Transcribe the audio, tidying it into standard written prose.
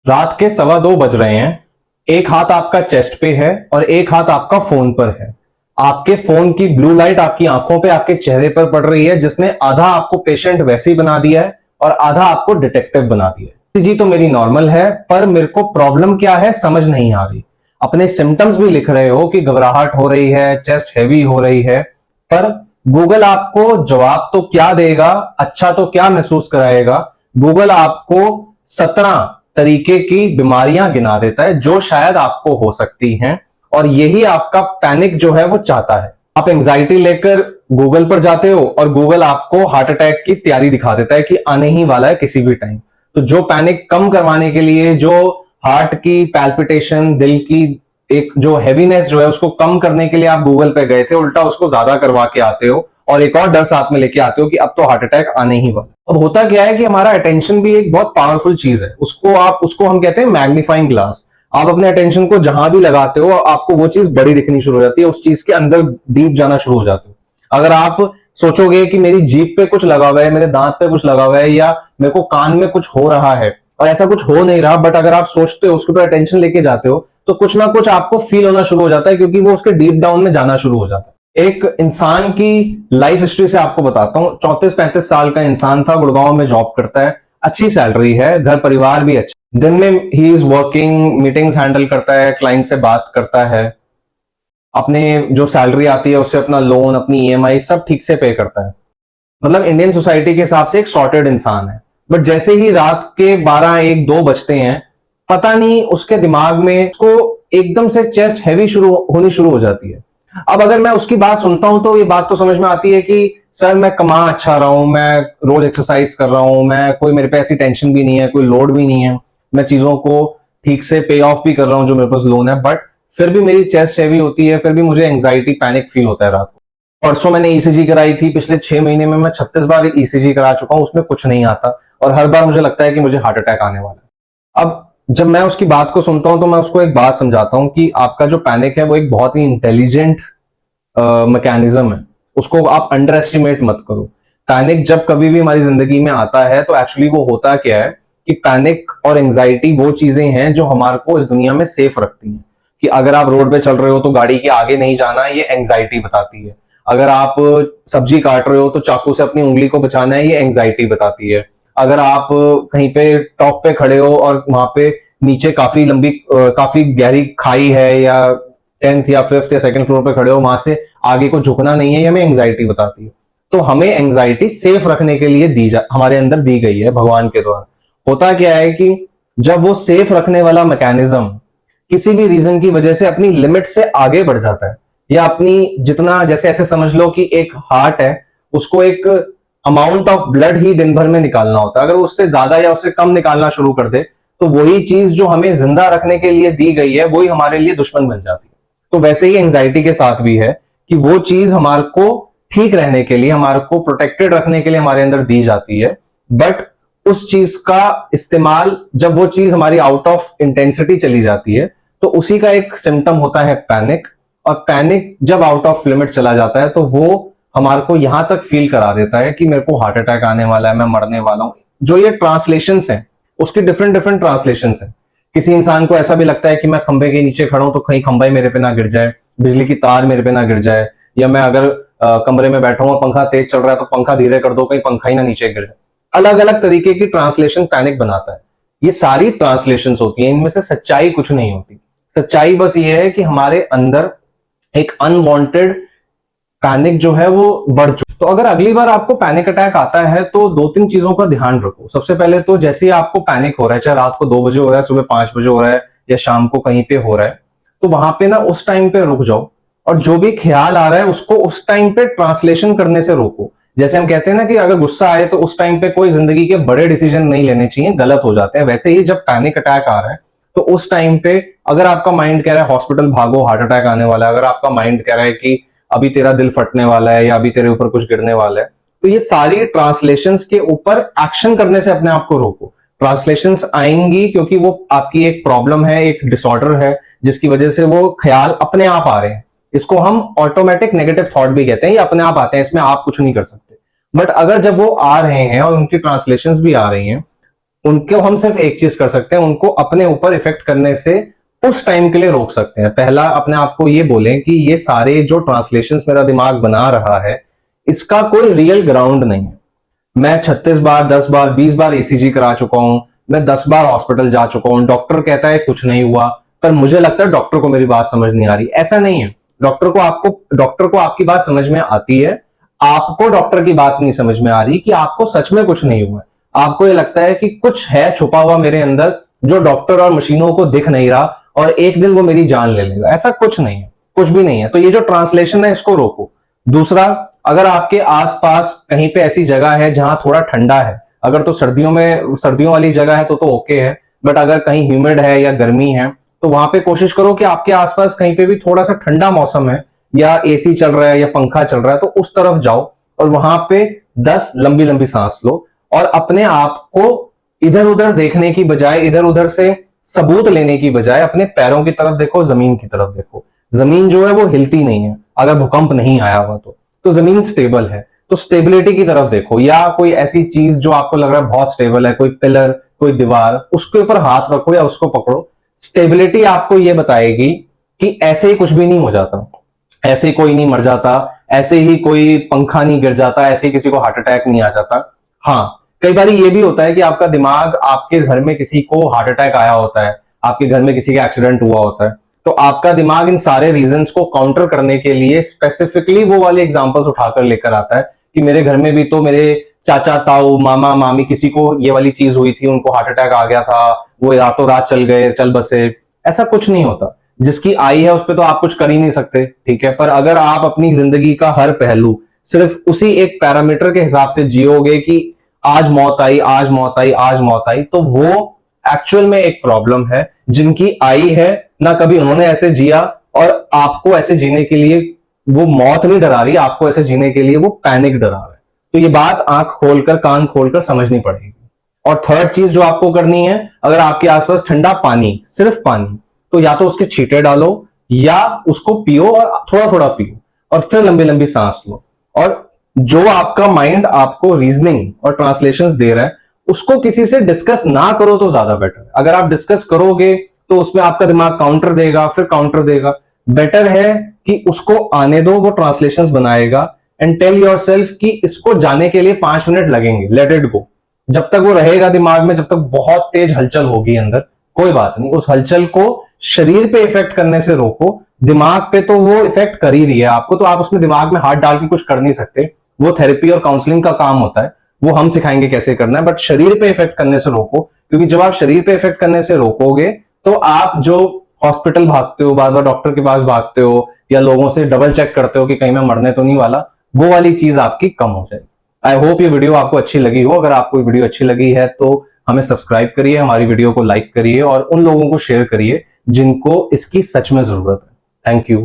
रात के 2:15 बज रहे हैं। एक हाथ आपका चेस्ट पे है और एक हाथ आपका फोन पर है। आपके फोन की ब्लू लाइट आपकी आंखों पे, आपके चेहरे पर पड़ रही है, जिसने आधा आपको पेशेंट वैसे ही बना दिया है और आधा आपको डिटेक्टिव बना दिया है। जी तो मेरी नॉर्मल है, पर मेरे को प्रॉब्लम क्या है समझ नहीं आ रही। अपने सिम्टम्स भी लिख रहे हो कि घबराहट हो रही है, चेस्ट हैवी हो रही है, पर गूगल आपको जवाब तो क्या देगा, अच्छा तो क्या महसूस कराएगा। गूगल आपको 17 तरीके की बीमारियां गिना देता है जो शायद आपको हो सकती हैं, और यही आपका पैनिक जो है वो चाहता है। आप एंजाइटी लेकर गूगल पर जाते हो और गूगल आपको हार्ट अटैक की तैयारी दिखा देता है कि आने ही वाला है किसी भी टाइम। तो जो पैनिक कम करवाने के लिए, जो हार्ट की पैल्पिटेशन, दिल की एक जो हैवीनेस जो है उसको कम करने के लिए आप गूगल पे गए थे, उल्टा उसको ज्यादा करवा के आते हो और एक और डर साथ में लेके आते हो कि अब तो हार्ट अटैक आने ही वाला। अब होता क्या है कि हमारा अटेंशन भी एक बहुत पावरफुल चीज है। उसको हम कहते हैं मैग्नीफाइंग ग्लास। आप अपने अटेंशन को जहां भी लगाते हो आपको वो चीज बड़ी दिखनी शुरू हो जाती है, उस चीज के अंदर डीप जाना शुरू हो जाते हो। अगर आप सोचोगे कि मेरी जीभ पे कुछ लगा हुआ है, मेरे दांत पे कुछ लगा हुआ है, या मेरे को कान में कुछ हो रहा है, और ऐसा कुछ हो नहीं रहा, बट अगर आप सोचते हो, उसके ऊपर अटेंशन लेके जाते हो, तो कुछ ना कुछ आपको फील होना शुरू हो जाता है, क्योंकि वो उसके डीप डाउन में जाना शुरू हो जाता है। एक इंसान की लाइफ हिस्ट्री से आपको बताता हूँ। 34-35 साल का इंसान था, गुड़गांव में जॉब करता है, अच्छी सैलरी है, घर परिवार भी अच्छा। दिन में he is working, meetings handle करता है, क्लाइंट से बात करता है, अपने जो सैलरी आती है उससे अपना लोन, अपनी ईएमआई सब ठीक से पे करता है। मतलब इंडियन सोसाइटी के हिसाब से एक सॉर्टेड इंसान है। बट जैसे ही रात के 12-1-2 बजते हैं, पता नहीं उसके दिमाग में उसको एकदम से चेस्ट हैवी शुरू हो जाती है। अब अगर मैं उसकी बात सुनता हूं तो ये बात तो समझ में आती है कि सर मैं कमा अच्छा रहा हूं, मैं रोज एक्सरसाइज कर रहा हूं, मैं कोई, मेरे पे ऐसी टेंशन भी नहीं है, कोई लोड भी नहीं है, मैं चीजों को ठीक से पे ऑफ भी कर रहा हूं जो मेरे पास लोन है, बट फिर भी मेरी चेस्ट हैवी होती है, फिर भी मुझे एंग्जाइटी, पैनिक फील होता है रात को। परसों मैंने ईसीजी कराई थी, पिछले 6 महीने में मैं 36 बार ईसीजी करा चुका हूं, उसमें कुछ नहीं आता, और हर बार मुझे लगता है कि मुझे हार्ट अटैक आने वाला है। अब जब मैं उसकी बात को सुनता हूं तो मैं उसको एक बात समझाता हूं कि आपका जो पैनिक है वो एक बहुत ही इंटेलिजेंट मैकेनिज्म है, उसको आप अंडर एस्टिमेट मत करो। पैनिक जब कभी भी हमारी जिंदगी में आता है तो एक्चुअली वो होता क्या है कि पैनिक और एंजाइटी वो चीजें हैं जो हमारे को इस दुनिया में सेफ रखती हैं। कि अगर आप रोड पे चल रहे हो तो गाड़ी के आगे नहीं जाना, ये एंजाइटी बताती है। अगर आप सब्जी काट रहे हो तो चाकू से अपनी उंगली को बचाना है, ये एंजाइटी बताती है। अगर आप कहीं पे टॉप पे खड़े हो और वहां पे नीचे काफी लंबी, काफी गहरी खाई है, या 10th या 5th या 2nd फ्लोर पे खड़े हो, वहां से आगे को झुकना नहीं है, ये हमें एंजाइटी बताती है। तो हमें एंजाइटी सेफ रखने के लिए हमारे अंदर दी गई है भगवान के द्वारा। होता क्या है कि जब वो सेफ रखने वाला मैकेनिज्म किसी भी रीजन की वजह से अपनी लिमिट से आगे बढ़ जाता है, या अपनी जितना, जैसे ऐसे समझ लो कि एक हार्ट है, उसको एक अमाउंट ऑफ ब्लड ही दिन भर में निकालना होता है, अगर वो उससे ज्यादा या उससे कम निकालना शुरू कर दे तो वही चीज जो हमें जिंदा रखने के लिए दी गई है वही हमारे लिए दुश्मन बन जाती है। तो वैसे ही एंजाइटी के साथ भी है कि वो चीज हमारे को ठीक रहने के लिए, हमारे को प्रोटेक्टेड रखने के लिए हमारे अंदर दी जाती है, बट उस चीज का इस्तेमाल, जब वो चीज हमारी आउट ऑफ इंटेंसिटी चली जाती है, तो उसी का एक सिम्टम होता है पैनिक। और पैनिक जब आउट ऑफ लिमिट चला जाता है तो वो हमारे को यहां तक फील करा देता है कि मेरे को हार्ट अटैक आने वाला है, मैं मरने वाला हूं। जो ये ट्रांसलेशंस हैं उसकी डिफरेंट डिफरेंट ट्रांसलेशंस हैं। किसी इंसान को ऐसा भी लगता है कि मैं खंबे के नीचे खड़ा हूं तो कहीं खंबा ही मेरे पे ना गिर जाए, बिजली की तार मेरे पे ना गिर जाए, या मैं अगर कमरे में बैठा हूं और पंखा तेज चल रहा है तो पंखा धीरे कर दो, कहीं पंखा ही ना नीचे गिर जाए। अलग अलग तरीके की ट्रांसलेशन पैनिक बनाता है। ये सारी ट्रांसलेशंस होती हैं, इनमें से सच्चाई कुछ नहीं होती। सच्चाई बस ये है कि हमारे अंदर एक अनवांटेड पैनिक जो है वो बढ़ चुका। तो अगर अगली बार आपको पैनिक अटैक आता है तो 2-3 चीजों का ध्यान रखो। सबसे पहले तो जैसे ही आपको पैनिक हो रहा है, चाहे रात को 2 बजे हो रहा है, सुबह 5 बजे हो रहा है, या शाम को कहीं पे हो रहा है, तो वहां पे ना उस टाइम पे रुक जाओ, और जो भी ख्याल आ रहा है उसको उस टाइम पे ट्रांसलेशन करने से रोको। जैसे हम कहते हैं ना कि अगर गुस्सा आए तो उस टाइम पे कोई जिंदगी के बड़े डिसीजन नहीं लेने चाहिए, गलत हो जाते हैं। वैसे ही जब पैनिक अटैक आ रहा है तो उस टाइम पे अगर आपका माइंड कह रहा है हॉस्पिटल भागो, हार्ट अटैक आने वाला है, अगर आपका माइंड कह रहा है कि अभी तेरा दिल फटने वाला है या अभी तेरे ऊपर कुछ गिरने वाला है, तो ये सारी ट्रांसलेशंस के ऊपर एक्शन करने से अपने आप को रोको। ट्रांसलेशंस आएंगी क्योंकि वो आपकी एक प्रॉब्लम है, एक डिसऑर्डर है, जिसकी वजह से वो ख्याल अपने आप आ रहे हैं। इसको हम ऑटोमेटिक नेगेटिव थॉट भी कहते हैं, ये अपने आप आते हैं, इसमें आप कुछ नहीं कर सकते। बट अगर जब वो आ रहे हैं और उनकी ट्रांसलेशंस भी आ रही हैं, उनको हम सिर्फ एक चीज कर सकते हैं, उनको अपने ऊपर इफेक्ट करने से उस टाइम के लिए रोक सकते हैं। पहला, अपने आप को ये बोलें कि ये सारे जो ट्रांसलेशंस मेरा दिमाग बना रहा है, इसका कोई रियल ग्राउंड नहीं है। मैं 36 बार, 10 बार, 20 बार ईसीजी करा चुका हूं, मैं 10 बार हॉस्पिटल जा चुका हूं, डॉक्टर कहता है कुछ नहीं हुआ, पर मुझे लगता है डॉक्टर को मेरी बात समझ नहीं आ रही। ऐसा नहीं है। डॉक्टर को आपकी बात समझ में आती है, आपको डॉक्टर की बात नहीं समझ में आ रही कि आपको सच में कुछ नहीं हुआ। आपको ये लगता है कि कुछ है छुपा हुआ मेरे अंदर जो डॉक्टर और मशीनों को दिख नहीं रहा, और एक दिन वो मेरी जान ले लेगा। ऐसा कुछ नहीं है, कुछ भी नहीं है। तो ये जो ट्रांसलेशन है, इसको रोको। दूसरा, अगर आपके आसपास कहीं पे ऐसी जगह है जहां थोड़ा ठंडा है, अगर तो सर्दियों वाली जगह है तो ओके है, बट अगर कहीं ह्यूमिड है या गर्मी है, तो वहां पे कोशिश करो कि आपके आसपास कहीं पे भी थोड़ा सा ठंडा मौसम है, या एसी चल रहा है या पंखा चल रहा है, तो उस तरफ जाओ और वहां पे 10 लंबी लंबी सांस लो, और अपने आप को इधर उधर देखने की बजाय, इधर उधर से सबूत लेने की बजाय, अपने पैरों की तरफ देखो, जमीन की तरफ देखो। जमीन जो है वो हिलती नहीं है, अगर भूकंप नहीं आया हुआ तो जमीन स्टेबल है। तो स्टेबिलिटी की तरफ देखो, या कोई ऐसी चीज जो आपको लग रहा है बहुत स्टेबल है, कोई पिलर, कोई दीवार, उसके ऊपर हाथ रखो या उसको पकड़ो। स्टेबिलिटी आपको यह बताएगी कि ऐसे ही कुछ भी नहीं हो जाता, ऐसे ही कोई नहीं मर जाता, ऐसे ही कोई पंखा नहीं गिर जाता, ऐसे ही किसी को हार्ट अटैक नहीं आ जाता। हाँ, कई बार ये भी होता है कि आपका दिमाग, आपके घर में किसी को हार्ट अटैक आया होता है, आपके घर में किसी का एक्सीडेंट हुआ होता है, तो आपका दिमाग इन सारे रीजंस को काउंटर करने के लिए स्पेसिफिकली वो वाले एग्जांपल्स उठाकर लेकर आता है कि मेरे घर में भी तो मेरे चाचा, ताऊ, मामा, मामी, किसी को ये वाली चीज हुई थी, उनको हार्ट अटैक आ गया था, वो रातों रात चल गए, चल बसे। ऐसा कुछ नहीं होता। जिसकी आई है उस पर तो आप कुछ कर ही नहीं सकते, ठीक है। पर अगर आप अपनी जिंदगी का हर पहलू सिर्फ उसी एक पैरामीटर के हिसाब से जियोगे कि आज मौत आई, आज मौत आई, आज मौत आई, तो वो एक्चुअल में एक प्रॉब्लम है। जिनकी आई है ना, कभी उन्होंने ऐसे जिया, और आपको ऐसे जीने के लिए वो मौत नहीं डरा रही, आपको ऐसे जीने के लिए वो पैनिक डरा रहा है। तो ये बात आंख खोलकर, कान खोलकर समझनी पड़ेगी। और थर्ड चीज जो आपको करनी है, अगर आपके आसपास ठंडा पानी, सिर्फ पानी, तो या तो उसके छींटे डालो या उसको पियो, और थोड़ा थोड़ा पियो, और फिर लंबी लंबी सांस लो। और जो आपका माइंड आपको रीजनिंग और ट्रांसलेशंस दे रहा है, उसको किसी से डिस्कस ना करो तो ज्यादा बेटर है। अगर आप डिस्कस करोगे तो उसमें आपका दिमाग काउंटर देगा, फिर काउंटर देगा। बेटर है कि उसको आने दो, वो ट्रांसलेशंस बनाएगा, एंड टेल योरसेल्फ कि इसको जाने के लिए 5 मिनट लगेंगे, लेट इट गो। जब तक वो रहेगा दिमाग में, जब तक बहुत तेज हलचल होगी अंदर, कोई बात नहीं, उस हलचल को शरीर पे इफेक्ट करने से रोको। दिमाग पे तो वो इफेक्ट कर ही रही है आपको, तो आप उसमें दिमाग में हाथ डाल के कुछ कर नहीं सकते। वो थेरेपी और काउंसलिंग का काम होता है, वो हम सिखाएंगे कैसे करना है। बट शरीर पे इफेक्ट करने से रोको, क्योंकि जब आप शरीर पे इफेक्ट करने से रोकोगे, तो आप जो हॉस्पिटल भागते हो, बार बार डॉक्टर के पास भागते हो, या लोगों से डबल चेक करते हो कि कहीं मैं मरने तो नहीं वाला, वो वाली चीज आपकी कम हो जाएगी। आई होप ये वीडियो आपको अच्छी लगी हो। अगर आपको ये वीडियो अच्छी लगी है तो हमें सब्सक्राइब करिए, हमारी वीडियो को लाइक करिए, और उन लोगों को शेयर करिए जिनको इसकी सच में जरूरत है। Thank you.